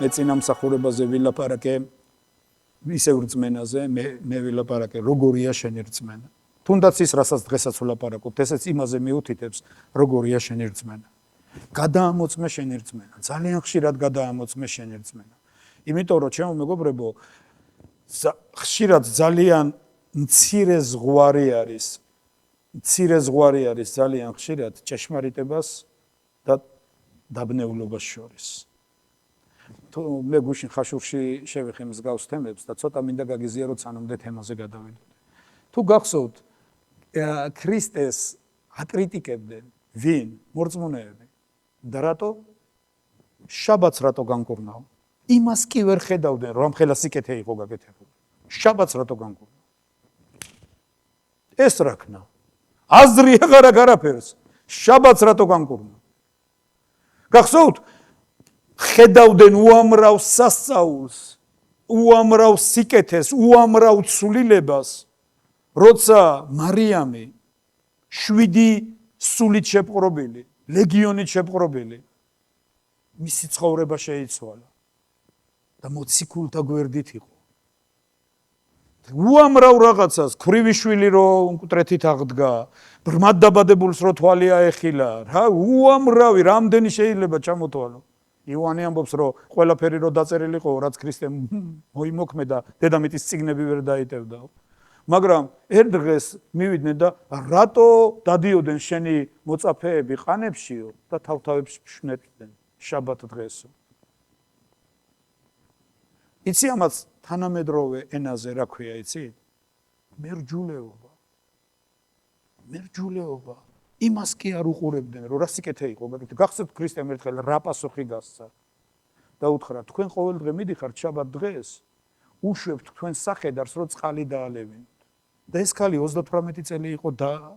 მე წინამსახურებაზე ვილაპარაკე ისევ რწმენაზე, მე ვილაპარაკე როგორია შენი რწმენა. თუნდაც ის, რასაც დღესაც ვლაპარაკობთ, ესეც იმაზე მიუთითებს, როგორია შენი რწმენა. გადაამოწმე შენი რწმენა. ძალიან ხშირად გადაამოწმე შენი რწმენა. იმიტომ რომ ჩემო მეგობრებო, ხშირად ძალიან მცირე ზღვარი არის ძალიან ხშირად ჭეშმარიტებას და დაბნეულობას შორის. თუ მე გუშინ ხაშურში შევეხე მსგავს თემებს და ცოტა მინდა გაგიზიარო სანამდე თემაზე გადავიდოდე. თუ გახსოვთ ქრისტეს აკრიტიკებდნენ ვინ? მორწმუნეები. და რატო? შაბათს რატო განკურნავ? იმას კი ვერ ხედავდნენ, რომ ამხელა სიკეთე იყო გაკეთებული. შაბათს რატო განკურნავ? ეს რა ქნა? აზრი აღარ აქვს არაფერს. შაბათს რატო განკურნავ? გახსოვთ? ხედავდნენ უამრავ სასწაულს, უამრავ სიკეთეს, უამრავ ცვლილებას, როცა მარიამი 7 სულით შეპყრობილი, ლეგიონით შეპყრობილი, მისი ცხოვრება შეიცვალა და მოციქულთა გვერდით იყო. უამრავ რაღაცას, ქვრივიშვილი რომ მკვეთრით აღდგა, ბრმად დაბადებულს რო თვალი აეხილა, რა უამრავი, რამდენი შეიძლება ჩამოთვალო. იოანე ამბობს, რომ ყველაფერი რო დაწერილიყო, რაც ქრისტემ მოიმოქმედა, დედამიწის წიგნები ვერ დაიტევდაო. მაგრამ ერთ დღეს მივიდნენ და რატო დადიოდნენ შენი მოწაფეები ყანებშიო და თავთავებს ფშვნებდნენ შაბათ დღესო. იცი ამას თანამედროვე ენაზე რა ქვია, იცი? მერჯულეობა. მერჯულეობა. იმას კი არ უყურებდნენ, რომ რა სიკეთე იყო. გახსოვთ ქრისტემ ერთხელ რა პასუხი გასცა და უთხრა, თქვენ ყოველ დღე მიდიხართ შაბათ დღეს, უშვებთ თქვენ სახედარს, რომ წყალი დაალევინოთ. და ეს ქალი 38 წელი იყო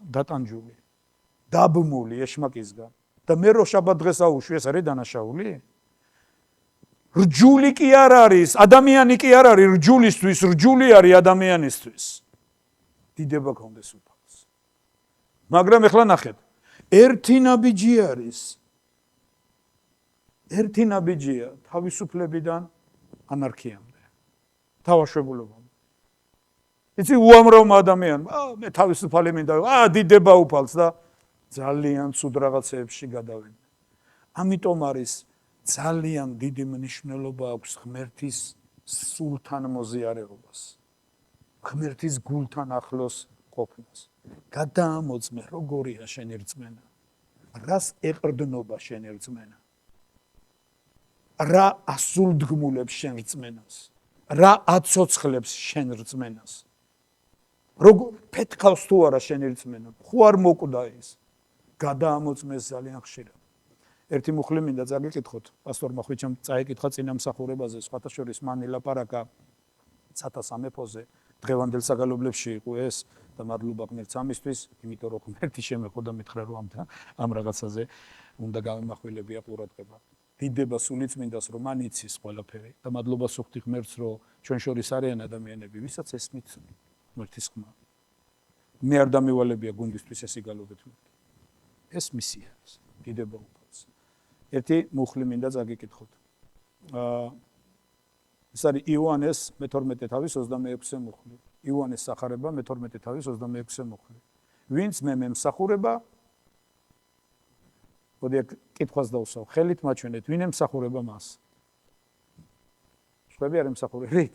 დატანჯული, დაბმული ეშმაკისგან. და მე რო შაბათ დღეს აუშვი, ეს არის დანაშაული? რჯული კი არ არის, ადამიანი კი არ არის რჯულისთვის, რჯული არის ადამიანისთვის. დიდება გქონდეს უფალს. მაგრამ ეხლა ნახეთ, ერთი ნაბიჯი არის. ერთი ნაბიჯია თავისუფლებიდან ანარქიამდე. თავაშებულობამდე. იცი უამრავმა ადამიანმა, მე თავისუფალი მინდა, დიდება უფალს და ძალიან ცუდ რაღაცეებში გადავიდნენ. ამიტომ არის ძალიან დიდი მნიშვნელობა აქვს ღმერთის სულთან მოზიარებას. ღმერთის გულთან ახლოს ყოფნას. გადაამოწმე როგორია შენი რწმენა. რას ეყრდნობა შენი რწმენა? რა ასულდგმულებს შენ რწმენას? რა აცოცხლებს შენ რწმენას? როგორ პეთქავს თუ არა შენი რწმენა? ხო არ მოკვდა ის? გადაამოწმეს ძალიან ხშირად. ერთი მუხლი მინდა წაგიკითხოთ, პასტორმა ხვიჩამ წაიკითხა წინამსახურებაზე, სხვათა შორის მან ილაპარაკა ცათა სამეფოზე, დღევანდელ საგალობლებში იყო ეს და მადლობა ღმერთს ამისთვის, იმიტომ რომ ღმერთი შემეხო და მითხრა რომ ამ რაღაცაზე უნდა გამემახვილებია ყურადღება. დიდება სულიწმინდას რომ მან იცის ყველაფერი და მადლობას ვუხდი ღმერთს რომ ჩვენ შორის არიან ადამიანები, ვისაც ესმით ღმერთის ხმა. მე არ დამივალებია გუნდისთვის ეს იგალობეთ. ეს მისია არის, დიდება უფალს. ერთი მუხლი მინდა წაგიკითხოთ. ეს არის იოანეს მე-12 თავის 26 მუხლი. იოანეს სახარება მე-12 თავის 26 მუხლი. ვინც მე მემსახურება, მოდი კითხვას დავუსვავ, ხელით მაჩვენეთ, ვინ ემსახურება მას? შვები არ ემსახურებით?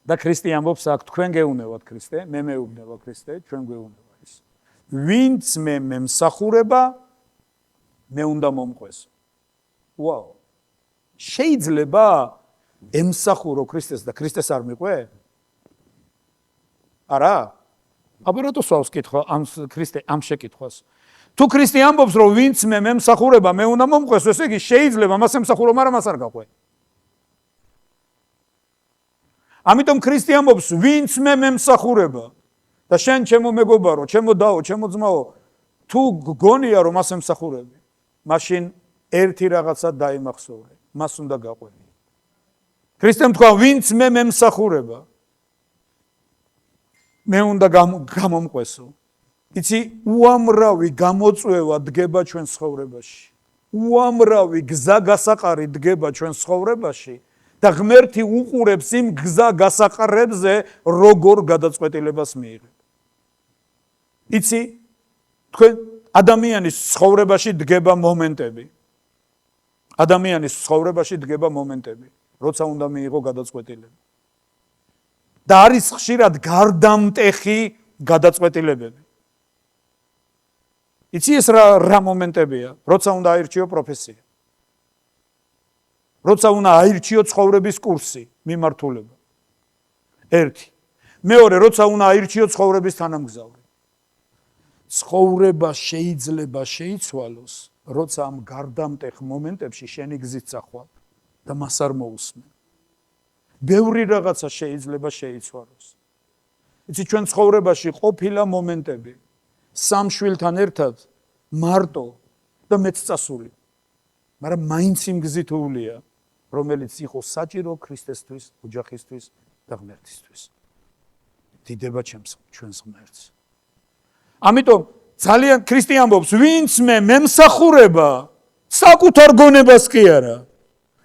და ქრისტე ამბობს აქ, თქვენ გეუნევათ ქრისტე, მე მეუბნება ქრისტე, ჩვენ გვეუნება ის. ვინც მე მემსახურება, მე უნდა მომყვესო. ვაუ. შეიძლება ემსახურო ქრისტეს და ქრისტეს არ მიყვე? არა? აბა რატო სვავს კითხვა ამ ქრისტე ამ შეკითხვას? თუ ქრისტე ამბობს რომ ვინც მე მემსახურება, მე უნდა მომყვესო, ესე იგი შეიძლება მას ემსახურო, მაგრამ მას არ გაყვე. ამიტომ ქრისტე ამბობს ვინც მე მემსახურება და შენ ჩემო მეგობარო, ჩემო დაო, ჩემო ძმაო, თუ გგონია რომ მას ემსახურები, მაშინ ერთი რაღაცა დაიმახსოვრე, მას უნდა გაყვე. ქრისტემ თქვა ვინც მე მემსახურება, მე უნდა გამომყვესო. იცი, უამრავი გამოწვევა დგება ჩვენ ცხოვრებაში. უამრავი გზა გასაყარი დგება ჩვენ ცხოვრებაში და ღმერთი უყურებს იმ გზა გასაყარებზე, როგორ გადაწყვეტილებას მიიღებ. იცი, თქვენ ადამიანის ცხოვრებაში დგება მომენტები. ადამიანის ცხოვრებაში დგება მომენტები, როცა უნდა მიიღო გადაწყვეტილება. და არის ხშირად გარდამტეხი გადაწყვეტილებები. იცი ეს რა მომენტებია, როცა უნდა აირჩიო პროფესია. როცა უნდა აირჩიო ცხოვრების კურსი, მიმართულება. ერთი. მეორე, როცა უნდა აირჩიო ცხოვრების თანამგზავრი. ცხოვრება შეიძლება შეიცვალოს, როცა ამ გარდამტეხ მომენტებში შენი გზით წახვალ და მას არ მოусმენ. ბევრი რაღაცა შეიძლება შეიცვალოს. იცი, ჩვენ ცხოვრებაში ყოფილა მომენტები, სამ შვილთან ერთად მარტო და მეც წასული. მაგრამ მაინც იმ გზით უვლია, რომელიც იყო საჭირო ქრისტესთვის, ოჯახისთვის და ღმერთისთვის. დიდება ჩვენს ღმერთს. ამიტომ ძალიან ქრისტე ამბობს, ვინც მემსახურება საკუთარ გონებას კი არა,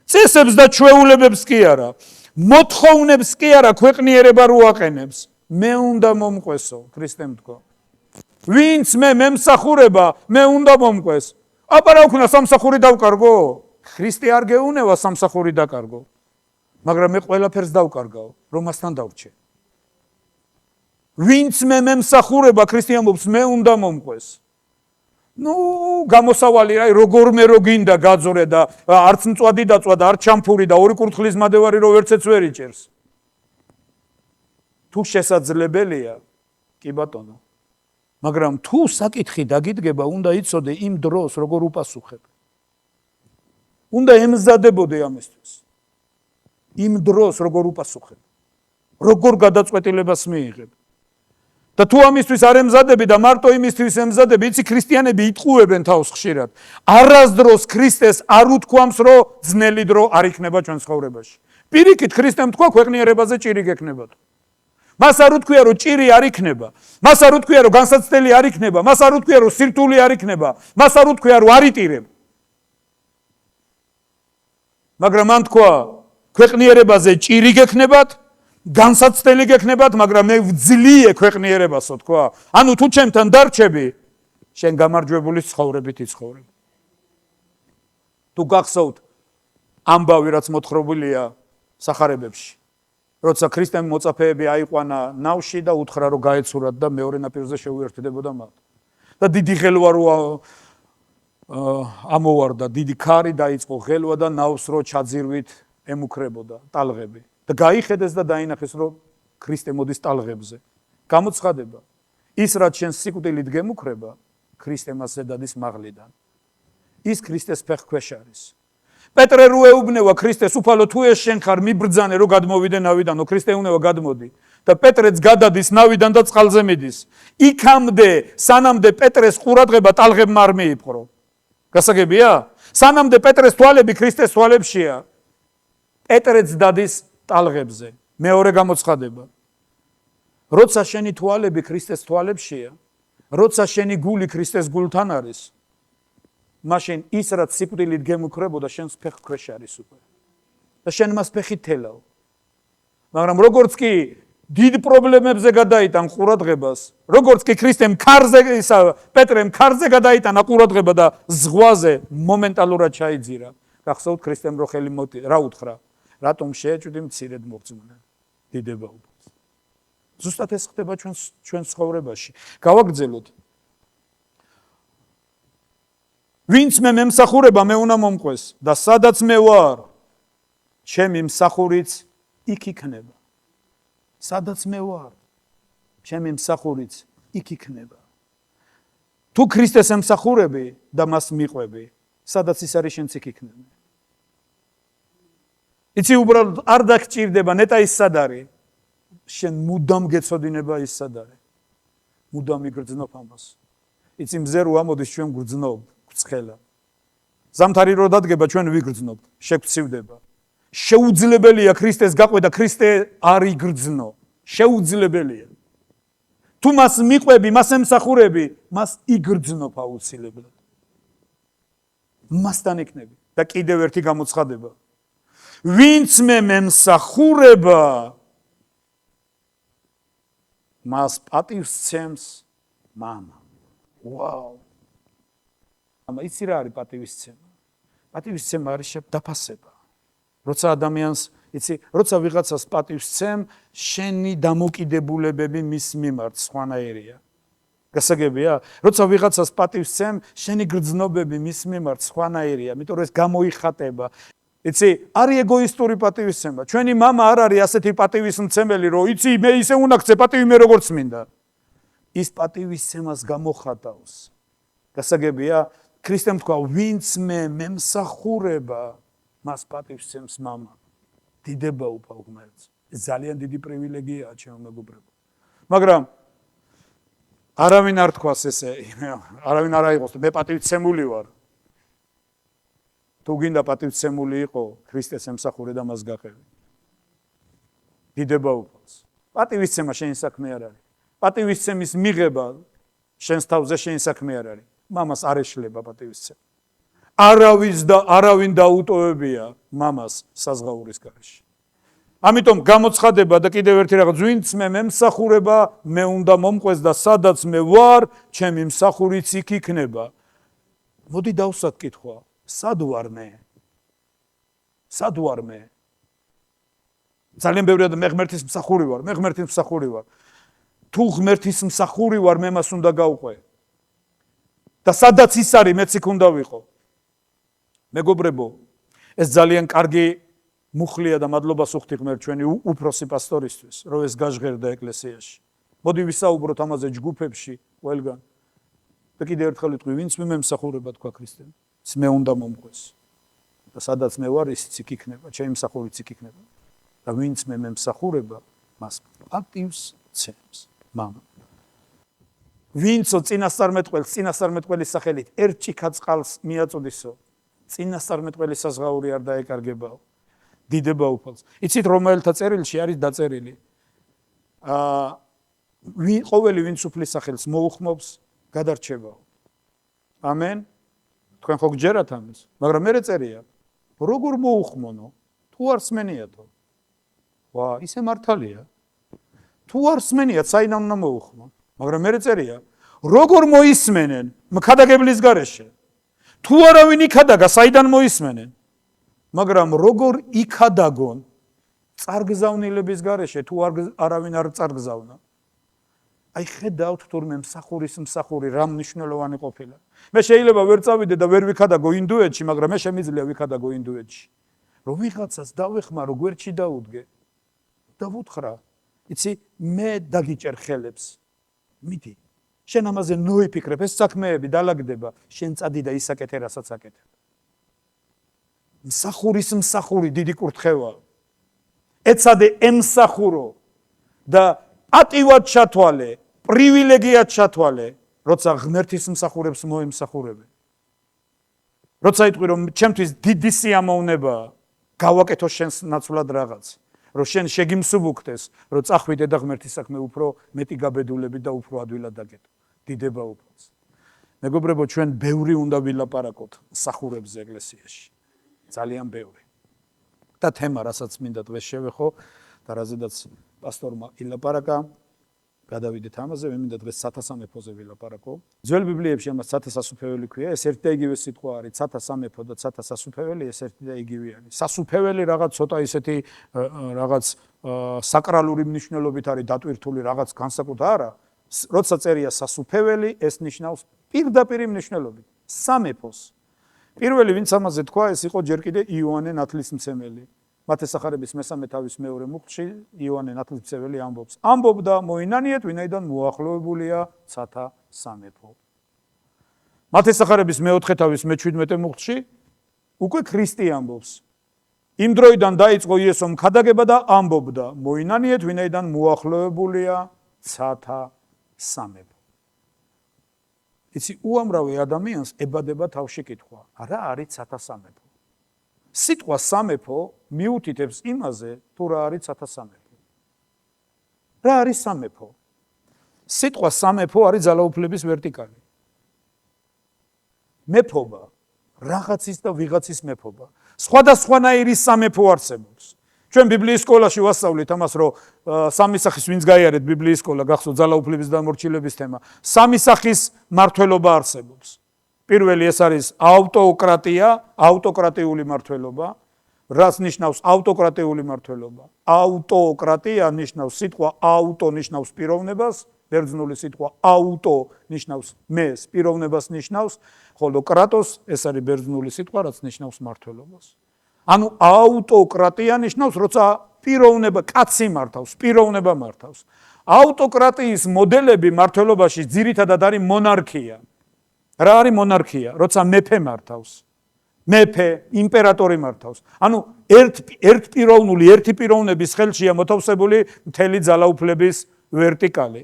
წესებს და ჩვეულებებს კი არა, მოთხოვნებს კი არა, ქვეყნიერება რო აყენებს, მე უნდა მომყვესო, ქრისტემ თქვა. ვინც მემსახურება, მე უნდა მომყვეს. აპარა უქნა სამსახური დავკარგო? ქრისტე არ გეუნება სამსახური დაკარგო. მაგრამ მე ყველაფერს დავკარგავ, რომ მასთან დავრჩე. ვინც მემსახურება, ქრისტე ამბობს, მე უნდა მომყვეს. გამოსავალი რა, როგორმე რო გინდა გაძორე და არც მწვადი დაწვა და არც ჩამფური და ორი კურთხლის მადევარი რო ვერცეც ვერ იჭერს. თუ შესაძლებელია, კი ბატონო. მაგრამ თუ საკითხი დაგიდგება, უნდა იცოდე იმ დროს როგორ უპასუხებ. უნდა ემზადებოდე ამისთვის. იმ დროს როგორ უპასუხებ. როგორ გადაწყვეტილებას მიიღებ. და თუ ამისთვის არ ემზადები და მარტო იმისთვის ემზადები, იცი, ქრისტიანები იტყუებენ თავს ხშირად. არასდროს ქრისტეს არ უთქვამს, რომ ძნელი დრო არ იქნება ჩვენ ცხოვრებაში. პირიქით, ქრისტემ თქვა, ქვეყნიერებაზე ჭირი გექნებათ. მას არ უთქვია, რომ ჭირი არ იქნება, მას არ უთქვია, რომ განსაცდელი არ იქნება, მას არ უთქვია, რომ სირთული არ იქნება, მას არ უთქვია, რომ არ იტირებ. მაგრამ მან თქვა, ქვეყნიერებაზე ჭირი გექნებათ, განსაცდელი გექნებათ, მაგრამ მე ვძლიე ქვეყნიერებასო, თქვა. ანუ თუ ჩემთან დარჩები, შენ გამარჯვებული ცხოვრებით იცხოვრებ. თუ გახსოვთ ამბავი, რაც მოთხრობილია სახარებებში. როცა ქრისტემ მოწაფეები აიყვანა ნავში და უთხრა, რომ გაეცურათ და მეორე ნაპირზე შეუერთდებოდა მათ. და დიდი ღელვა რო ამოვარდა, დიდი ქარი დაიწყო ღელვა და ნავს რო ჩაძირვით ემუქრებოდა ტალღები. და გაიხედეს და დაინახეს, რომ ქრისტე მოდის ტალღებზე. გამოცხადება. ის რაც შენ სიკვდილით გემუქრება, ქრისტე მას ზედადის მაღლიდან. ის ქრისტეს ფეხქვეშ არის. პეტრე რო ეუბნება ქრისტეს, უფალო თუ ეს შენ ხარ, მიბრძანე რომ გადმოვიდე ნავიდანო, ქრისტე უნება გადმოდი. და პეტრეც გადადის ნავიდან და წყალზე მიდის. იქამდე, სანამდე პეტრეს ყურადღება ტალღებმა არ მიიპყრო. გასაგებია? სანამდე პეტრეს თვალები ქრისტეს თვალებშია. პეტრეც დადის ტალღებზე. მეორე გამოცხადება. როცა შენი თვალები ქრისტეს თვალებშია, როცა შენი გული ქრისტეს გულთან არის, მაშინ ის რაც სიკვდილით გემუქრებოდა, შენს ფეხქვეშ არის უკვე. და შენ მას ფეხით თელავ. მაგრამ როგორც კი დიდ პრობლემებზე გადაიტან ყურადღებას, როგორც კი ქრისტემ ქარზე, პეტრემ ქარზე გადაიტანა ყურადღება და ზღვაზე მომენტალურად ჩაიძირა. გახსოვთ ქრისტემ რო ხელი რა უთხრა? რატომ შეეჭვდი მცირედ მოგწმუნე? დიდება უბრალოდ. ზუსტად ეს ხდება ჩვენ ცხოვრებაში. გავაგრძელოთ. ვინც მემსახურება, მე უნდა მომყვეს და სადაც მე ვარ, ჩემი მსახურიც იქ იქნება. სადაც მე ვარ, ჩემი მსახურიც იქ იქნება. თუ ქრისტეს ემსახურები და მას მიყვები, სადაც ის არის, შენც იქ იქნება. იცი, უბრალოდ არ დაგჭირდება, ნეტა ის სად არის? შენ მუდამ გეცოდინება ის სად არის. მუდამ იგრძნობ ამას. იცი, მზე რო ამოდის, ჩვენ გვგრძნობ, გვცხელა. ზამთარი რო დადგება, ჩვენ ვიგრძნობ, შეგვცივდება. შეუძლებელია ქრისტეს გაყვედა, ქრისტე არ იგრძნო. შეუძლებელია. თუ თუ მას მიყვები, მას ემსახურები, მას იგრძნობ აუცილებლად. მასთან იქნები. და კიდევ ერთი გამოცხადება. ვინც მე მემსახურება, მას პატივს სცემს მამა. ვაუ. ამა იცი რა არის პატივისცემა? პატივისცემა არის დაფასება. როცა ადამიანს, იცი, როცა ვიღაცას პატივს სცემ, შენი დამოკიდებულებები მის მიმართ სხვანაირია. გასაგებია? როცა ვიღაცას პატივს სცემ, შენი გრძნობები მის მიმართ სხვანაირია, იმიტომ რომ ეს გამოიხატება. იცი, არის ეგოისტური პატივისცემა. ჩვენი მამა არ არის ასეთი პატივისმცემელი, რომ იცი, მე ისე უნდა გცე პატივი მე როგორც მინდა. ის პატივისცემას გამოხატავს. გასაგებია? ქრისტემ თქვა, ვინც მე მემსახურება, მას პატივს სცემს მამა. დიდება უფალ ღმერთს. ეს ძალიან დიდი პრივილეგიაა, ჩემო მეგობრებო. მაგრამ არავინ არ თქვას ესე, არავინ არ აიღოს, მე პატივცემული ვარ. თუ გინდა პატივცემული იყო, ქრისტეს ემსახურე და მას გაყევი. დიდება უფალს. პატივისცემა შენი საქმე არ არის. პატივისცემის მიღება შენს თავზე შენი საქმე არ არის. მამას არ ეშლება პატივისცემა. არავინ დაუტოვებია მამას საზღაურის გარეშე. ამიტომ გამოცხადება და კიდევ ერთი რაღაც, ვინც მე მემსახურება, მე უნდა მომყვეს და სადაც მე ვარ, ჩემი მსახურიც იქ იქნება. მოდი დავსვათ კითხვა, სად ვარ მე? სად ვარ მე? ძალიან ბევრი ადამიანი მე ღმერთის მსახური ვარ, მე ღმერთის მსახური ვარ. თუ ღმერთის მსახური ვარ, მე მას უნდა გავყვე. და სადაც ის არის, მეც იქ უნდა ვიყო. მეგობრებო, ეს ძალიან კარგი მუხლია და მადლობას უხდი ღმერთ ჩვენი უფროსი პასტორისთვის, რომ ეს გაჟღერდა ეკლესიაში. მოდი ვისაუბროთ ამაზე ჯგუფებში ყველგან. და კიდევ ერთხელ ვიტყვი, ვინც მე მემსახურება თქვა ქრისტემ, მე უნდა მომყვეს. და სადაც მე ვარ, ისიც იქ იქნება, ჩემი მსახურიც იქ იქნება. და ვინც მე მემსახურება, მას პატივს სცემს მამა. ვინცო წინასწარმეტყველის სახელით ერთ ჭიქა წყალს მიაწოდისო, წინასწარმეტყველის საზღაური არ დაეკარგებაო. დიდება უფალს. იცით რომელთა წერილში არის დაწერილი? ყოველი ვინც უფლის სახელს მოუხმობს, გადარჩებაო. ამენ. თქვენ ხო გჯერათ ამას? მაგრამ მე წერია, როგორ მოუხმონო? თუ არ სმენიათო. ვა, ისე მართალია. თუ არ სმენიათ, საიდან უნდა მოუხმო? მაგრამ მე წერია, როგორ მოისმენენ მქადაგებლის გარეშე? თუ არავინ იქადაგა, საიდან მოისმენენ? მაგრამ როგორ იქადაგონ წარგზავნილების გარეშე, თუ არავინ არ წარგზავნა? აი ხედავთ თურმე მსახური რა მნიშვნელოვანი ყოფილა. მე შეიძლება ვერ წავიდე და ვერ ვიქადაგო ინდუეთში, მაგრამ მე შემიძლია ვიქადაგო ინდუეთში. რომ ვიღაცას დავეხმარო, გვერდში დაუდგე და ვუთხრა, იცი, მე დაგიჭერ ხელებს. მიდი. შენ ამაზე ნოიფიქრებ, ეს საქმეები დალაგდება, შენ წადი და ისაკეთე, რასაც აკეთებ. მსახური დიდი კურთხევა. ეცადე ემსახურო და პატივად ჩათვალე, პრივილეგიად ჩათვალე, როცა ღმერთის მსახურებს მოემსახურებე. როცა იტყვი, რომ ჩემთვის დიდი სიამოვნებაა, გავაკეთო შენს ნაცვლად რაღაც, რომ შენ შეგიმსუბუქდეს, რომ წახვიდე და ღმერთის საქმე უფრო მეტი გაბედულებით და უფრო ადვილად დაგეთო. დიდება უფალს. მეგობრებო, ჩვენ ბევრი უნდა ვილაპარაკოთ მსახურებზე ეკლესიაში. ძალიან ბევრი. და თემა, რასაც მინდა დღეს შევეხო და რაზედაც პასტორმა ილაპარაკა, გადავიდეთ ამაზე, მე მინდა დღეს ცათასამეფოზე ვილაპარაკო. ძველ ბიბლიებში ამას ცათასასუფეველი ქვია, ეს ერთი და იგივე სიტყვა არის, ცათასამეფო და ცათასასუფეველი, ეს ერთი და იგივე არის. სასუფეველი რაღაც ცოტა ისეთი რაღაც საკრალური მნიშვნელობით არის დატვირთული რაღაც განსაკუთრებული არა. როცა წერია სასუფეველი, ეს ნიშნავს პირდაპირ მნიშვნელობით სამეფოს. პირველი ვინც ამაზე თქვა, ეს იყო ჯერ კიდე იოანე ნათლისმცემელი. მათესახარების მესამე თავის მეორე მუხლში იოანე ნათლისმცემელი ამბობდა, მოინანიეთ, ვინაიდან მოახლოებულია ცათა სამეფო. მათესახარების მეოთხე თავის მე-17 მუხლში უკვე ქრისტე ამბობს. იმ დროიდან დაიწყო იესომ ქადაგება და ამბობდა, მოინანიეთ, ვინაიდან მოახლოებულია ცათა სამეფო. იცი, უამრავი ადამიანს ებადება თავში კითხვა, რა არის ცათა სამეფო? სიტყვა სამეფო მიუთითებს იმაზე, თუ რა არის ცათა სამეფო. რა არის სამეფო? სიტყვა სამეფო არის ძალაუფლების ვერტიკალი. მეფობა რაღაცის და ვიღაცის მეფობა. სხვადასხვანაირი სამეფო არსებობს. ჩვენ ბიბლიის სკოლაში ვასწავლით ამას, რომ სამი სახის ვინც გაიარეთ ბიბლიის სკოლა, გახსოვთ ძალაუფლების და მორჩილების თემა. სამი სახის მმართველობა არსებობს. პირველი ეს არის ავტოკრატია, ავტოკრატიული მმართველობა. რას ნიშნავს ავტოკრატიული მმართველობა? ავტოკრატია ნიშნავს სიტყვა ავტო ნიშნავს პიროვნებას, ბერძნული სიტყვა ავტო ნიშნავს მეს, პიროვნებას ნიშნავს, ხოლო კრატოს ეს არის ბერძნული სიტყვა, რაც ნიშნავს მმართველობას. ანუ ავტოკრატია ნიშნავს, როცა პიროვნება კაცი მართავს, პიროვნება მართავს. ავტოკრატიის მოდელები მმართველობაში ძირითადად არის მონარქია. რა არის მონარქია? როცა მეფე მართავს. მეფე, იმპერატორი მართავს. ანუ ერთპიროვნული, ერთი პიროვნების ხელშია მოთავსებული მთელი ძალაუფლების ვერტიკალი.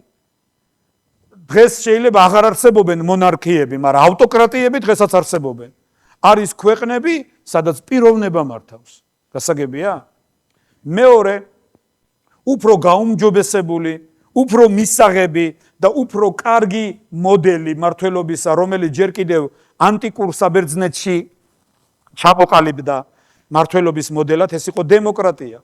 დღეს შეიძლება აღარ არსებობენ მონარქიები, მაგრამ ავტოკრატიები დღესაც არსებობენ. არის ქვეყნები, სადაც პიროვნება მართავს. გასაგებია? მეორე, უფრო გაუმჯობესებული, უფრო მისაღები და უფრო კარგი მოდელი მმართველობისა, რომელიც ჯერ კიდევ ანტიკურ საბერძნეთში ჩამოყალიბდა მმართველობის მოდელად, ეს იყო დემოკრატია.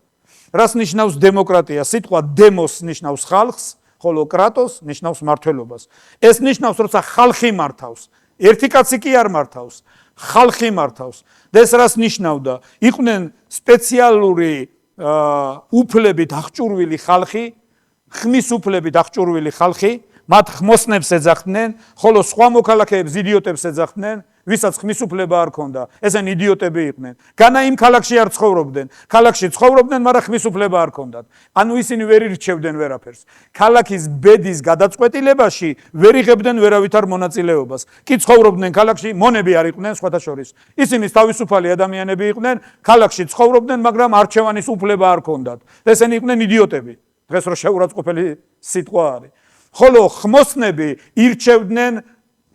რას ნიშნავს დემოკრატია? სიტყვა დემოს ნიშნავს ხალხს, ხოლო კრატოს ნიშნავს მმართველობას. ეს ნიშნავს, როცა ხალხი მართავს. ერთი კაცი კი არ მართავს, ხალხი მართავს. და ეს რას ნიშნავდა? იყვნენ სპეციალური უფლებით აღჭურვილი ხალხი, ხმის უფლებით აღჭურვილი ხალხი, მათ ხმოსნებს ეძახდნენ, ხოლო სხვა მოქალაქეებს იდიოტებს ეძახდნენ, ვისაც ხმის უფლება არ ქონდა. ესენი იდიოტები იყვნენ. განა იმ ქალაქში არ ცხოვრობდნენ. ქალაქში ცხოვრობდნენ, მაგრამ ხმის უფლება არ ქონდათ. ანუ ისინი ვერ ირჩევდნენ ვერაფერს. ქალაქის ბედის გადაწყვეტილებაში ვერ იღებდნენ ვერავითარ მონაწილეობას. კი ცხოვრობდნენ ქალაქში, მონები არ იყვნენ სხვათა შორის. ისინი თავისუფალი ადამიანები იყვნენ, ქალაქში ცხოვრობდნენ, მაგრამ არჩევანის უფლება არ ქონდათ. ესენი იყვნენ იდიოტები. დღეს რო შეურაცხყოფელი სიტყვა არის. ხოლო ხმოსნები ირჩევდნენ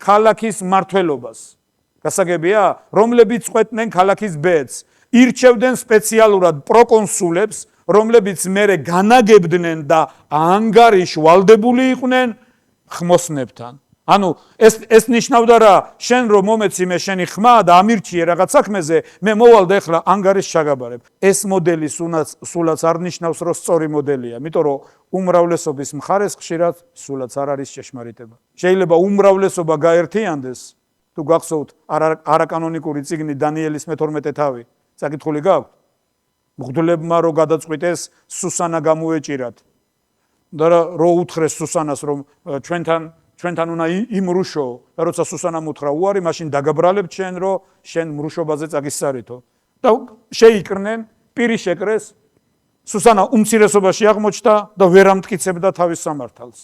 ქალაქის მმართველობას. გასაგებია, რომლებიც წყვეტდნენ ქალაქის ბედს, ირჩევდნენ სპეციალურად პროკონსულებს, რომლებიც მერე განაგებდნენ და ანგარიშვალდებული იყვნენ ხმოსნებთან. ანუ ეს ნიშნავდა რა, შენ რომ მომეცი მე შენი ხმა და ამირჩიე რაღაც საქმეზე, მე მოვალ და ეხლა ანგარიშს ჩაგაბარებ. ეს მოდელი სულაც არ ნიშნავს, რომ სწორი მოდელია, იმიტომ რომ უმრავლესობის მხარეს ხშირად სულაც არ არის ჭეშმარიტება. შეიძლება უმრავლესობა გაერთიანდეს, თუ გახსოვთ არაკანონიკური წიგნი დანიელის მე-12 თავი, საკითხული გაქვთ? მღვდლებმა რო გადაწყვიტეს სუსანა გამოეჭირათ. და რო უთხრეს სუსანას რომ ჩვენთან უნდა იმრუშო და როცა სუსანამ უთხრა უარი, მაშინ დაგაბრალებ ჩვენ რომ შენ მრუშობაზე წაგისწარითო. და შეიკრნენ, პირი შეკრეს, სუსანა უმცირესობაში აღმოჩნდა და ვერ ამტკიცებდა თავის სამართალს.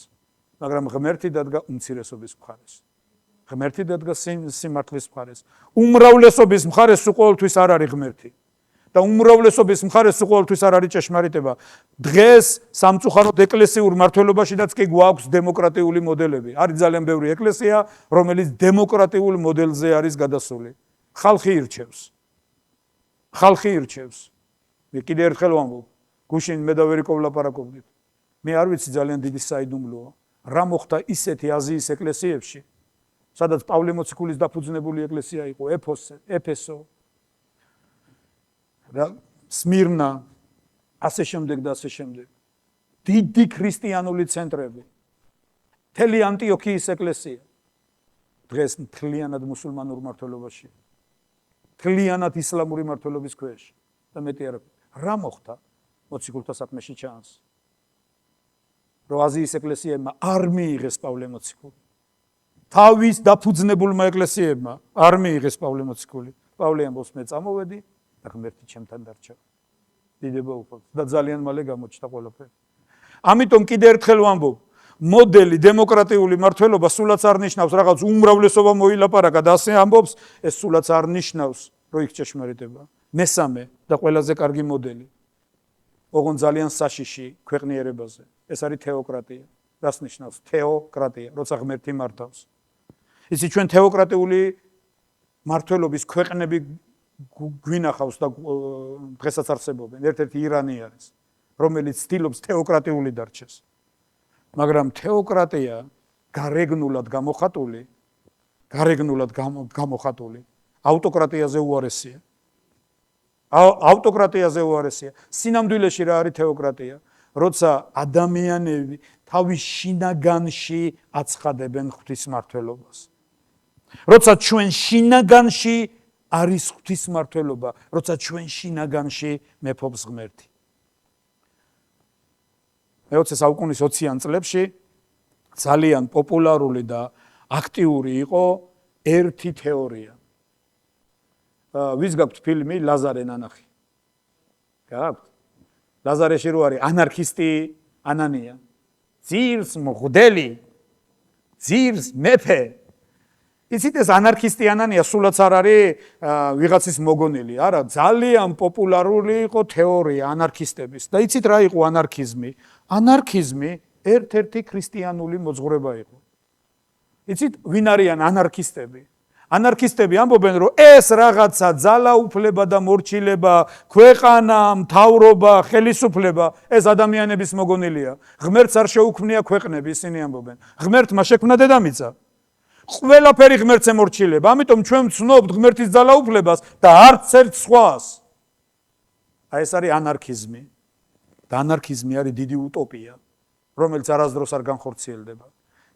მაგრამ ღმერთი დადგა უმცირესობის მხარეს. ღმერთი დადგა სიმართლის მხარეს. უმრავლესობის მხარეს ყოველთვის არ არის ღმერთი. და უმრავლესობის მხარეს ყოველთვის არ არის ჭეშმარიტება. დღეს სამწუხაროდ ეკლესიურ მმართველობაშიც კი გვაქვს დემოკრატიული მოდელები. არის ძალიან ბევრი ეკლესია, რომელიც დემოკრატიულ მოდელზე არის გადასული. ხალხი ირჩევს. ხალხი ირჩევს. მე კიდე ერთხელ ვამბობ, გუშინ მე და ვერიკო ვლაპარაკობდით. მე არ ვიცი ძალიან დიდი საიდუმლოა. რა მოხდა ისეთი აზიის ეკლესიებში, სადაც პავლე მოციქულის დაფუძნებული ეკლესია იყო, ეფესო, სმირნა, ასე შემდეგ და ასე შემდეგ. დიდი ქრისტიანული ცენტრები. მთელი ანტიოქიის ეკლესია. დღეს მთლიანად მუსულმანურ მმართველობაში. მთლიანად ისლამური მმართველობის ქვეშ. და მეტი არა. რა მოხდა მოციქულთა საქმეში ჩანს? რომ აზიის ეკლესიებმა არ მიიღეს პავლე მოციქული. თავის დაფუძნებულმა ეკლესიებმა არ მიიღეს პავლე მოციქული. პავლე ამბობს, მე წამოვედი და ღმერთი ჩემთან დარჩა. დიდება უყურს და ძალიან მალე გამოჩნდა ყველაფერი. ამიტომ კიდე ერთხელ ვამბობ, მოდელი დემოკრატიული მმართველობა სულაც არ ნიშნავს რაღაც უმრავლესობა მოილაპარაკა და ასე ამბობს, ეს სულაც არ ნიშნავს, რომ იქ ჭეშმარიტება. მესამე და ყველაზე კარგი მოდელი, ოღონ ძალიან საშიში ქვეყნიერებაზე, ეს არის თეოკრატია. რას ნიშნავს თეოკრატია? როცა ღმერთი მართავს. იცი ჩვენ თეოკრატიული მმართველობის ქვეყნები გვინახავს და დღესაც არსებობენ. ერთ-ერთი ირანი არის, რომელიც ცდილობს თეოკრატიული დარჩეს. მაგრამ თეოკრატია გარეგნულად გამოხატული ავტოკრატიაზე უარესია. ავტოკრატიაზე უარესია. სინამდვილეში რა არის თეოკრატია? როცა ადამიანები თავის შინაგანში აცხადებენ ღვთისმმართველობას. როცა ჩვენ შინაგანში არის ღვთისმმართველობა, როცა ჩვენ შინაგანში მეფობს ღმერთი. მე-20 საუკუნის 20-იან წლებში ძალიან პოპულარული და აქტიური იყო ერთი თეორია. ვის გაქვთ ფილმი ლაზარე ნანახი? გაქვთ? ლაზარეში რო არის ანარქისტი ანანია. ძირს მღვდელი, ძირს მეფე. იცით ეს ანარქისტი ანანია სულაც არ არის ვიღაცის მოგონილი, არა, ძალიან პოპულარული იყო თეორია ანარქისტების. და იცით რა იყო ანარქიზმი? ანარქიზმი ერთ-ერთი ქრისტიანული მოძღვრება იყო. იცით ვინ არიან ანარქისტები? ანარქისტები ამბობენ, რომ ეს რაღაცა ძალაუფლება და მორჩილება, ქვეყანა, მთავრობა, ხელისუფლება, ეს ადამიანების მოგონილია. ღმერთს არ შეუქმნია ქვეყნები, ისინი ამბობენ. ღმერთმა შექმნა დედამიწა. ყველაფერი ღმერთს ემორჩილება, ამიტომ ჩვენ ვცნობთ ღმერთის ძალაუფლებას და არც ერთ სხვას. აი ეს არის ანარქიზმი. და ანარქიზმი არის დიდი утоპია, რომელიც არასდროს არ განხორციელდება.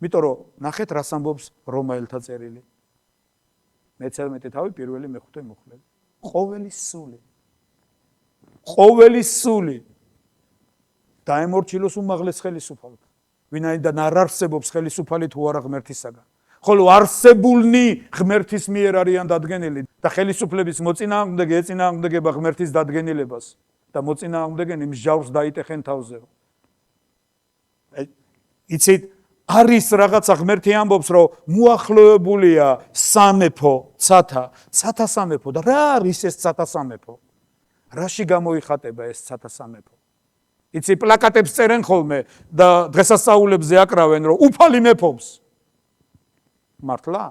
იმიტომ რომ ნახეთ რას ამბობს რომაელთა წერილი. მე-11 თავი პირველი მეხუთე მუხლები. ყოველი სული დაემორჩილოს უმაღლეს ხელისუფალს. ვინაიდან არ არსებობს ხელისუფალი თუ არა ღმერთისაგან. ხოლო არსებულნი ღმერთის მიერ არიან დადგენილი და ხელისუფლების მოწინააღმდეგე ეწინააღმდეგება ღმერთის დადგენილებას და მოწინააღმდეგენი მსჯავრს დაიტეხენ თავზე. იცით, არის რაღაცა ღმერთი ამბობს, რომ მოახლოებულია სამეფო, ცათა სამეფო და რა არის ეს ცათა სამეფო? რაში გამოიხატება ეს ცათა სამეფო? იცი, პლაკატებს წერენ ხოლმე და დღესასწაულებზე აკრავენ, რომ უფალი მეფობს. მართლა?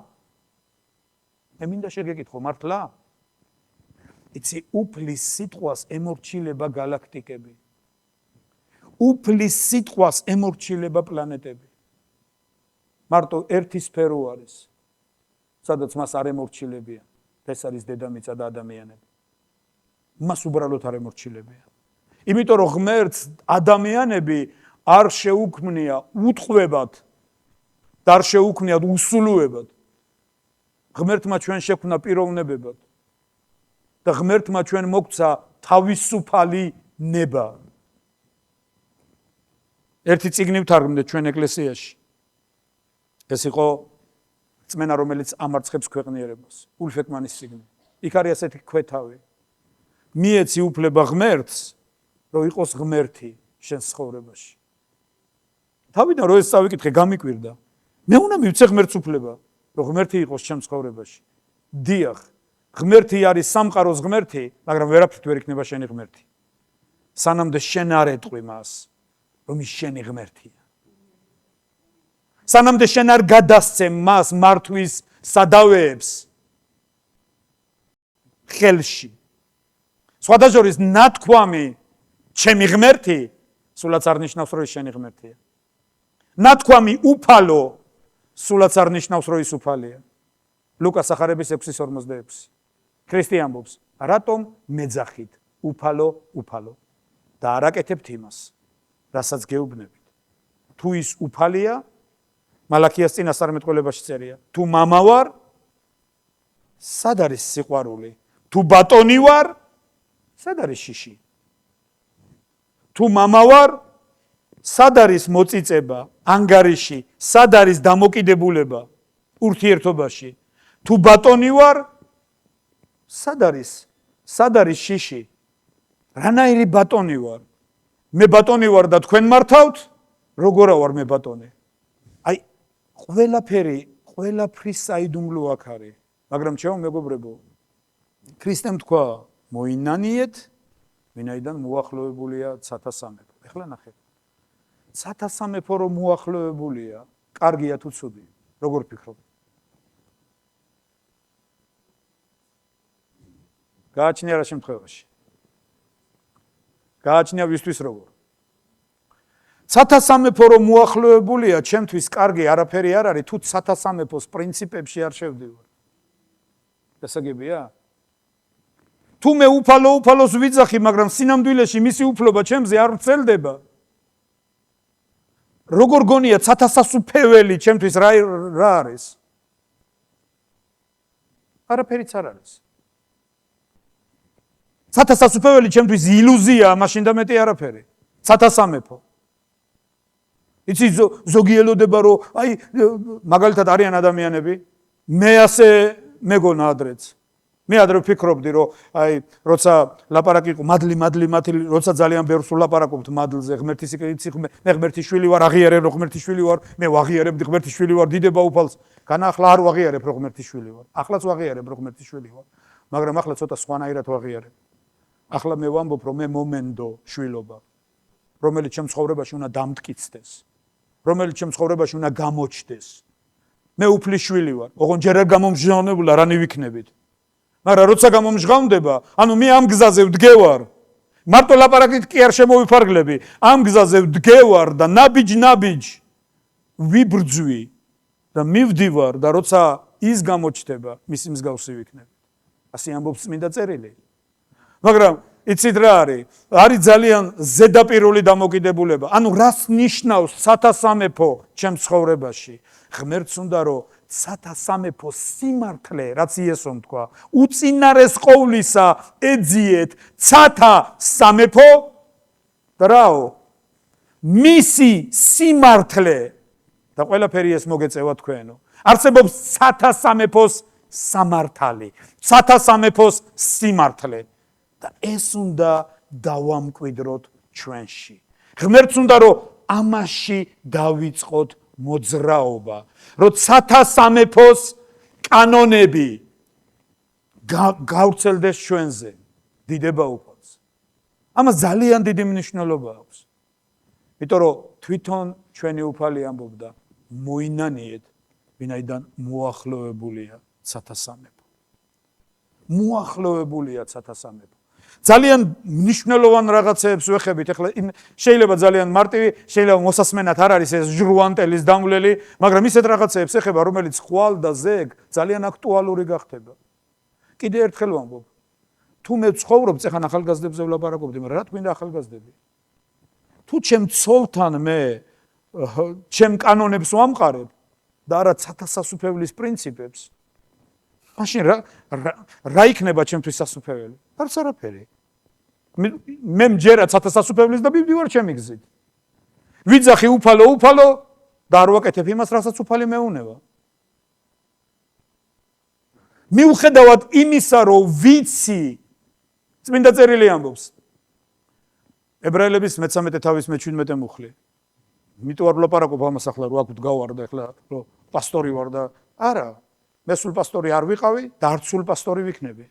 მე მინდა შეგეკითხო, მართლა? იცი, უფლის სიტყვას ემორჩილება galaktikები. უფლის სიტყვას ემორჩილება პლანეტები. მარტო ერთი სფერო არის, სადაც მას არ ემორჩილებიან. ეს არის დედამიწა და ადამიანები. მას უბრალოდ არ ემორჩილებიან. იმიტომ რომ ღმერთს ადამიანები არ შეუქმნია უტყვებად და არ შეუქმნიათ უსულუებად. ღმერთმა ჩვენ შექმნა პიროვნებებად და ღმერთმა ჩვენ მოგცა თავისუფალი ნება. ერთი წიგნი ვთარგმნეთ ჩვენ ეკლესიაში. ეს იყო რწმენა, რომელიც ამარცხებს ქვეყნიერებას. ულფეთმანის წიგნი. იქ არის ასეთი ქვეთავი. მიეცი უფლება ღმერთს, რომ იყოს ღმერთი შენს ცხოვრებაში. თავიდან რო ეს წავიკითხე, გამიკვირდა. მე უნდა მივცე ღმერთს უფლება, რომ ღმერთი იყოს ჩემს ცხოვრებაში. დიახ, ღმერთი არის სამყაროს ღმერთი, მაგრამ ვერაფრით ვერ იქნება შენი ღმერთი. სანამდე შენ არ ეტყვი მას, რომ ის შენი ღმერთია. სანამდე შენ არ გადასცემ მას მართვის სადავეებს ხელში. სხვადასხვის ნათქვამი ჩემი ღმერთი სულაც არ ნიშნავს, რომ ის შენი ღმერთია. ნათქვამი უფალო სულაც არ ნიშნავს, რომ ის უფალია. ლუკას სახარების 6:46. ქრისტე ამბობს, რატომ მეძახით უფალო და არ აკეთებთ იმას, რასაც გეუბნებით. თუ ის უფალია, მალაქიას წინასწარმეტყველებაში წერია, თუ მამა ვარ, სად არის სიყვარული? თუ ბატონი ვარ, სად არის შიში? თუ მამა ვარ, სად არის მოწიწება, ანგარიში, სად არის დამოკიდებულება ურთიერთობაში? თუ ბატონი ვარ, სად არის შიში? რანაირი ბატონი ვარ? მე ბატონი ვარ და თქვენ მართავთ? როგორა ვარ მე ბატონი? აი, ყველაფრის საიდუმლო აქ არის. მაგრამ ჩემო მეგობრებო, ქრისტემ თქვა, მოინანიეთ, ვინაიდან მოახლოებულია ცათა სამეფო. ეხლა ნახეთ. ცათა სამეფო რომ მოახლოებულია, კარგია თუ ცუდი? როგორ ფიქრობ? გააჩნია რა შემთხვევაში? გააჩნია ვისთვის როგორ? სათასამეფო რომ მოახლოებულია, ჩემთვის კარგი არაფერი არ არის, თუ სათასამეფოს პრინციპებში არ შევდივარ. გასაგებია? თუ მე უფალოს ვიძახი, მაგრამ სინამდვილეში მისი უფლება ჩემზე არ ვრცელდება. როგორ გონიათ სათასასუფეველი ჩემთვის რა არის? არაფერიც არ არის. სათასასუფეველი ჩემთვის ილუზია, მაშინ და მეტი არაფერი. სათასამეფო. იცი ზოგი ელოდება რომ აი მაგალითად არიან ადამიანები, მე ასე მეგონა ადრეც. მე ადრე ვფიქრობდი რომ აი როცა ლაპარაკი იყო მადლი, როცა ძალიან ბევრს ვლაპარაკობთ მადლზე, ღმერთის იცი მე ღმერთის შვილი ვარ, აღიარებ რომ ღმერთის შვილი ვარ, მე ვაღიარებ ღმერთის შვილი ვარ, დიდება უფალს. განა ახლა არ ვაღიარებ რომ ღმერთის შვილი ვარ. ახლაც ვაღიარებ რომ ღმერთის შვილი ვარ, მაგრამ ახლა ცოტა სხვანაირად ვაღიარებ. ახლა მე ვამბობ რომ მე მომენდო შვილობა, რომელიც ჩემ ცხოვრებაში უნდა დამტკიცდეს, რომელიც ჩემ ცხოვრებაში უნდა გამოჩნდეს. მე უფლის შვილი ვარ, ოღონდ ჯერ არ გამომჟღავნებულა რანი ვიქნებით. მაგრამ როცა გამომჟღავნდება, ანუ მე ამ გზაზე ვდგევარ. მარტო ლაპარაკით კი არ შემოვიფარგლები, ამ გზაზე ვდგევარ და ნაბიჯ ვიბრძვი და მივდივარ და როცა ის გამოჩნდება, მისი მსგავსი ვიქნები. ასე ამბობს წმინდა წერილი. მაგრამ იცით რა არის? არის ძალიან ზედაპირული დამოკიდებულება. ანუ რას ნიშნავს სათასამეფო ჩემ ცხოვრებაში? ღმერთს უნდა რომ სათასამეფო სიმართლე, რაც იესომ თქვა, უწინარეს ყოვლისა ეძიეთ სათასამეფო და რაო? მისი სიმართლე და ყველაფერი ეს მოგეწევა თქვენო. არსებობს სათასამეფოს სამართალი, სათასამეფოს სიმართლე და ეს უნდა დავამკვიდროთ ჩვენში. ღმერთს უნდა რომ ამაში დავიწყოთ მოძრაობა, რომ სათასამეფოს კანონები გავრცელდეს ჩვენზე, დიდება უფალს. ამას ძალიან დიდი მნიშვნელობა აქვს. იმიტომ რომ თვითონ ჩვენი უფალი ამბობდა, მოინანიეთ, ვინაიდან მოახლოებულია სათასამეფო. მოახლოებულია სათასამეფო. ძალიან მნიშვნელოვან რაღაცებს ვეხებით. ეხლა შეიძლება ძალიან მარტივი, შეიძლება მოსასმენად არ არის ეს ჟრუანტელის დამვლელი, მაგრამ ისეთ რაღაცებს ეხება, რომელიც ხვალ და ზეგ ძალიან აქტუალური გახდება. კიდე ერთხელ ვამბობ, თუ მე ვცხოვრობ, ეხლა ახალგაზრდებზე ვლაპარაკობდი, მაგრამ რა თქმა უნდა ახალგაზრდები. თუ ჩემ ცოლთან მე ჩემ კანონებს ვამყარებ და არა სათასასუფევლის პრინციპებს, მაშინ რა იქნება ჩემთვის სასუფეველი? არც არაფერი. მე მჯერა სათასასუფევლის და მივდივარ ჩემი გზით. ვიძახი უფალო და არ ვაკეთებ იმას, რასაც უფალი მეუნება. მიუხედავად იმისა, რომ ვიცი, წმინდა წერილი ამბობს. ებრაელების მე-13 თავის მე-17 მუხლი. იმიტომ არ ვლაპარაკობ ამას ახლა, რომ აქ ვდგავარ და ახლა რომ პასტორი ვარ და არა. მე სულ პასტორი არ ვიყავი და არც სულ პასტორი ვიქნები.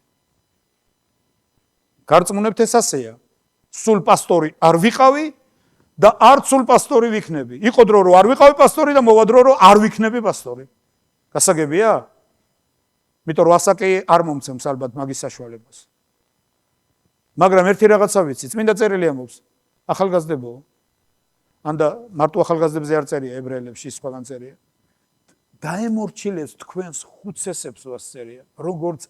გარწმუნებთ ეს ასეა. სულ პასტორი არ ვიყავი და არც სულ პასტორი ვიქნები. იყო დრო რომ არ ვიყავი პასტორი და მოვა დრო რომ არ ვიქნები პასტორი. გასაგებია? იმიტომ რომ ასაკი არ მომცემს ალბათ მაგის საშუალებას. მაგრამ ერთი რაღაცა ვიცი, წმინდა წერილი ამბობს, ახალგაზრდებო, ანდა მარტო ახალგაზრდებზე არ წერია ებრაელებში, სხვაგან წერია. დაემორჩილებს თქვენს ხუცესებს ვასწერია, როგორც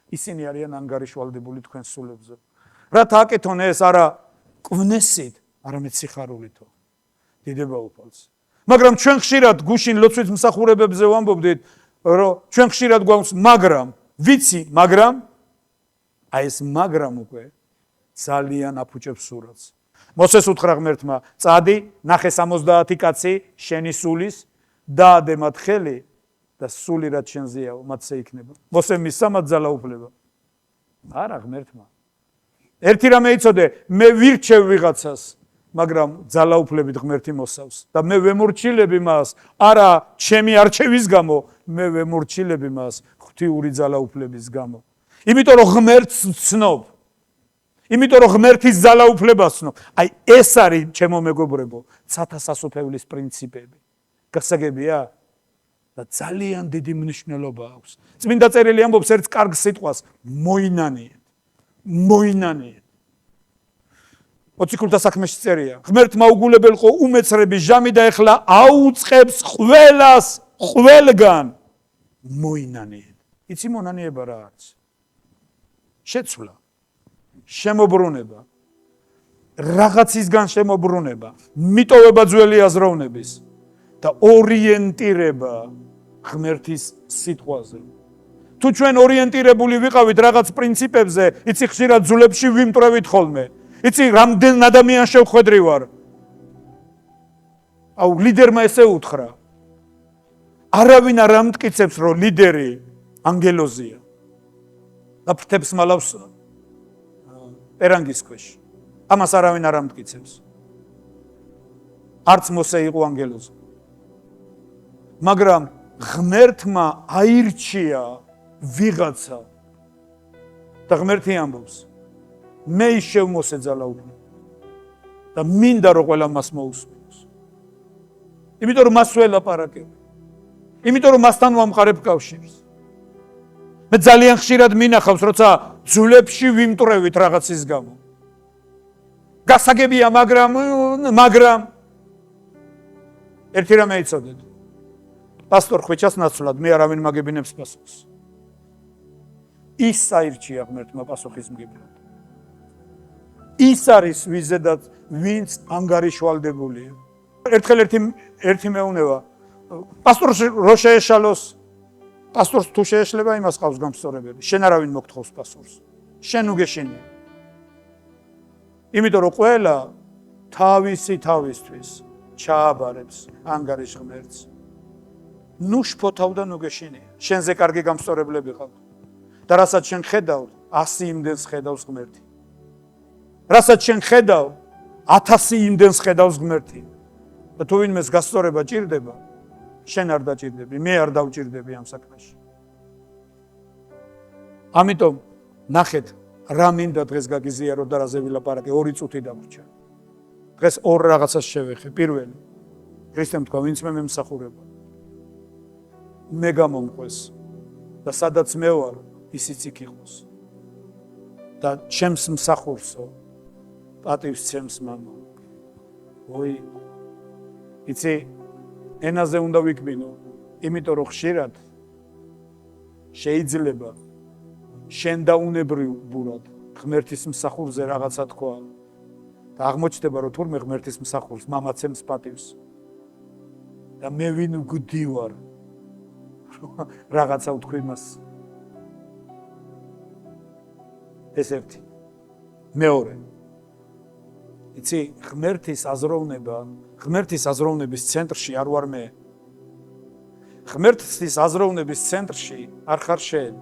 ისინი არიან ანგარიშვალდებული თქვენს სულებზე. რათა აკეთონ ეს არა კვნესით, არამედ სიხარულითო. დიდება უფალს. მაგრამ ჩვენ ხშირად გუშინ ლოცვით მსახურებებზე ვამბობდით, რომ ჩვენ ხშირად გვაქვს მაგრამ, ვიცი, მაგრამ აი ეს მაგრამ უკვე ძალიან აფუჭებს სურათს. მოსეს უთხრა ღმერთმა, წადი, ნახე 70 კაცი შენი სულის, დაადე მათ ხელი და სული რაც შენზეა, მათზე იქნება. მოსე მისცა მათ ძალაუფლება. არა ღმერთმა. ერთი რამე იცოდე, მე ვირჩევ ვიღაცას, მაგრამ ძალაუფლებით ღმერთი მოსავს და მე ვემორჩილები მას, არა ჩემი არჩევის გამო, მე ვემორჩილები მას ღვთიური ძალაუფლების გამო. იმიტომ რომ ღმერთს ვცნობ. იმიტომ რომ ღმერთის ძალაუფლებას ვცნობ. აი ეს არის ჩემო მეგობრებო, სათასასუფევლის პრინციპები. გასაგებია? და ძალიან დიდი მნიშვნელობა აქვს. წმინდა წერილი ამბობს ერთ კარგ სიტყვას, მოინანიეთ. მოინანიეთ. 20 საქმეში წერია. ღმერთმა უგულებელ ხო უმეცრების ჟამი და ეხლა აუწყებს ყველას ყველგან მოინანიებ. იცი მონანიება რა არის? შეცვლა, შემოbrunება, რაღაცისგან შემოbrunება, მიტოვება ძველი აზროვნების და ორიენტირება ღმერთის სიტყვაზე. თუ ჩვენ ორიენტირებული ვიყავით რაღაც პრინციპებზე, იცი ხშირად ძულებში ვიმტვრევით ხოლმე. იცი რამდენ ადამიანს შევხვედრი ვარ. აუ ლიდერმა ესე უთხრა. არავინ არ ამტკიცებს, რომ ლიდერი ანგელოზია. და ფრთებს მალავს პერანგის ქვეშ. ამას არავინ არ ამტკიცებს. არც მოსე იყო ანგელოზი. მაგრამ ღმერთმა აირჩია ვიღაცა და ღმერთი ამბობს მე ის შევმოსეძალა უკვე და მინდა რომ ყველა მას მოусმინოს. იმიტომ რომ მას ველაპარაკებ. იმიტომ რომ მასთან ვამყარებ კავშირს. მე ძალიან ხშირად მინახავს, როცა ძულებში ვიმტვრევით რაღაცის გამო. გასაგებია, მაგრამ ერთი რამე იცოდეთ. პასტორ ხვიჩას ნაცვლად მე არავინ მაგებინებს პასუხს. ის აირჩია ღმერთმა პასუხისმგებლად. ის არის ვიზედაც ვინც ანგარიშვალდებულია. ერთხელ ერთი მეუნება პასტორს რო შეეშალოს, პასტორს თუ შეეშლება იმას ყავს გამსწორებელი. შენ არავინ მოგთხოვს პასტორს. შენ უგეშინია. იმიტომ რომ ყველა თავისთვის ჩააბარებს ანგარიშ ღმერთს. ნუ შფოთავდა ნუგეშინია. შენზე კარგი გამსწორებლები ყავთ. და რასაც შენ ხედავ, 100 იმდენს ხედავს ღმერთი. რასაც შენ ხედავ, 1000 იმდენს ხედავს ღმერთი. და თუ ვინმეს გასწორება ჭირდება, შენ არ დაჭირდები, მე არ დავჭირდები ამ საქმეში. ამიტომ ნახეთ, რა მინდა დღეს გაგიზიარო და რაზე ვილაპარაკე, 2 წუთი დამრჩა. დღეს 2 რაღაცას შევეხე. პირველი, ქრისტემ თქვა, ვინც მე მემსახურება. მე გამომყვეს და სადაც მე ვარ, ისიც იქ იყოს. და ჩემს მსახურსო, პატივს ჩემს მამა. ой, იცი, ენაზე უნდა ვიკბინო, იმიტომ რომ ხშირად შეიძლება შენ დაუნებრივად ღმერთის მსახურზე რაღაცა თქვა და აღმოჩნდება, რომ თურმე ღმერთის მსახურს მამაცემს პატივს. და მე ვინ ვგდივარ რაღაცა ვთქვი მას. ეს ერთი. მეორე. იცი, ღმერთის აზროვნების ცენტრში არ ვარ მე. ღმერთის აზროვნების ცენტრში არ ხარ შენ.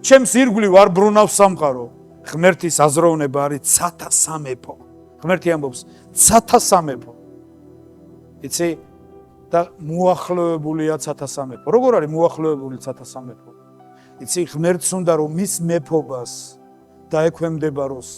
ჩემს ირგვლივ არ ბრუნავს სამყარო. ღმერთის აზროვნება არის ცათა სამეფო. ღმერთი ამბობს, ცათა სამეფო. იცი, და მოახლოებულია ცათა სამეფო. როგორ არის მოახლოებული ცათა სამეფო? იცი, ღმერთს უნდა რომ მის მეფობას დაექვემდებაროს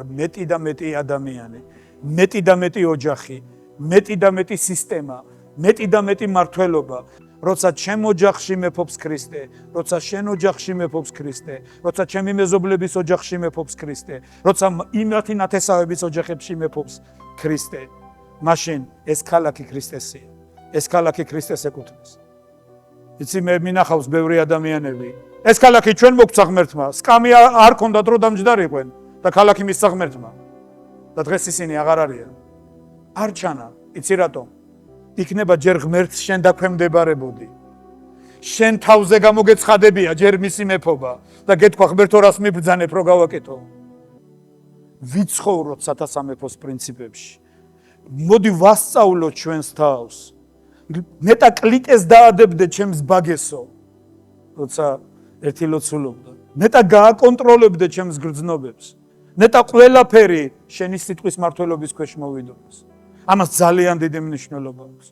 მეტი და მეტი ადამიანი, მეტი და მეტი ოჯახი, მეტი და მეტი სისტემა, მეტი და მეტი მართლობა. როცა ჩემ ოჯახში მეფობს ქრისტე, როცა შენ ოჯახში მეფობს ქრისტე, როცა ჩემი მეზობლების ოჯახში მეფობს ქრისტე, როცა იმათი ნათესავების ოჯახებში მეფობს ქრისტე, მაშინ ეს ქალაქი ქრისტესია. ეს ქალაქი ქრისტეს ეკუთვნის. იცი, მე მინახავს ბევრი ადამიანები. ეს ქალაქი ჩვენ მოგცა ღმერთმა, სკამი არ ქონდათ რომ დამჯდარიყვენ და ქალაქი მისცა ღმერთმა. და დღეს ისინი აღარ არიან. არ ჩანა, იცი რატომ? იქნება ჯერ ღმერთს შენ დაქვემდებარებოდი. შენ თავზე გამოგეცხადებია ჯერ მისი მეფობა და გეთქვა ღმერთო რას მიბრძანებ რო გავაკეთო. ვიცხოვროთ ცათა სამეფოს პრინციპებში. მოდი ვასწავლოთ ჩვენს თავს. ნეტა კლიტეს დაადებდე ჩემს ბაგესო. როცა ერთი ლოცულობდა. ნეტა გააკონტროლებდე ჩემს გრძნობებს. ნეტა ყველაფერი შენი სიტყვის მართლობის ქვეშ მოვიდოდეს. ამას ძალიან დიდი მნიშვნელობა აქვს.